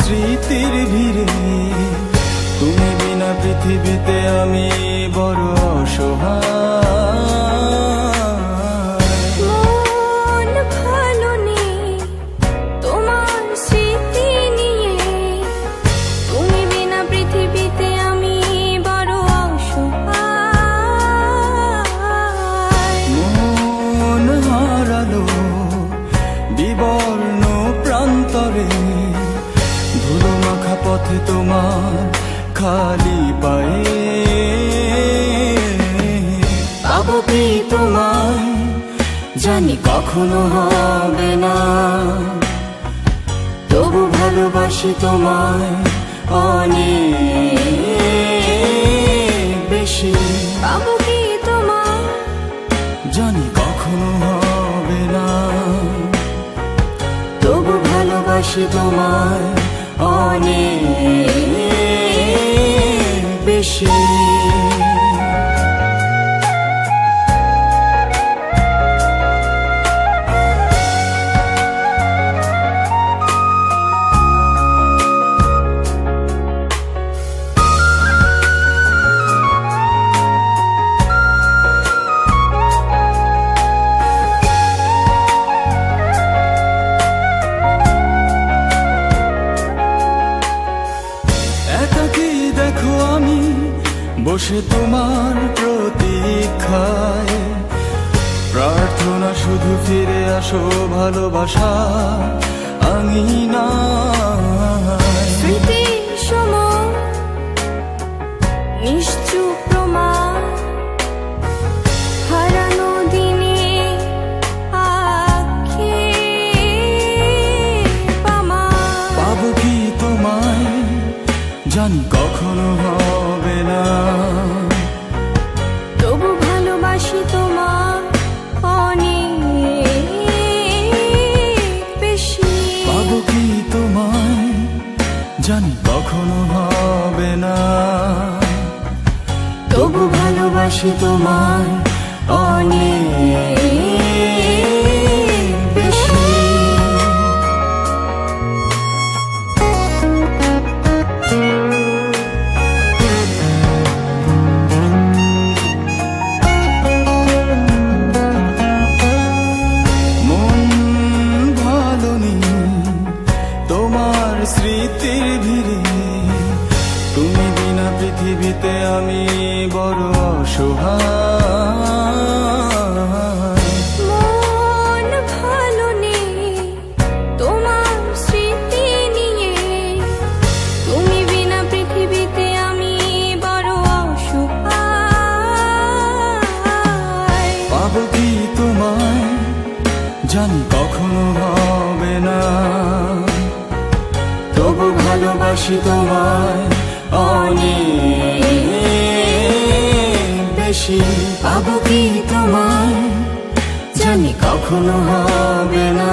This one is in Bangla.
স্মৃতির ভিড়ে, তুমি বিনা পৃথিবীতে আমি বড় অসহায়। মন ভালো নেই তোমার স্মৃতি নিয়ে, তুমি বিনা পৃথিবীতে আমি বড় অসহায়। মন হারালো বিবর্ণ প্রান্তরে, ধুলো মাখা পথে তোমার খালি পায়ে। পাবো কি তোমায় জানি কখনো হবে না, তবু ভালোবাসি তোমায় অনেক বেশি। পাবো কি তোমায় জানি কখনো হবে না, তবু ভালোবাসি তোমায় অনেক বেশি। একাকী দেখো আমি বসে তোমার প্রতীক্ষায়, প্রার্থনা শুধু ফিরে আসো ভালোবাসা আঙিনায়। স্মৃতির সময় নিশ্চুপ প্রমাণ, হারানো দিনে আক্ষেপ আমার। পাবো কি তোমায় জানি কখনো হবে না, তবু ভালোবাসি তোমার অনেক বেশি। পাবো কি তোমায় জানি কখনো হবে না, তবু ভালোবাসি তোমায় অনেক বেশি। তোমার স্মৃতির ভিড়ে, তুমি বিনা পৃথিবীতে আমি বড় অসহায়। মন ভালো নেই তোমার স্মৃতি নিয়ে, তুমি বিনা পৃথিবীতে আমি বড় অসহায়। পাবো কি তোমায় জানি কখনো হবে না, তবু ভালোবাসি তোমায় অনেক বেশি। পাবো কি তোমায় জানি কখনো হবে না,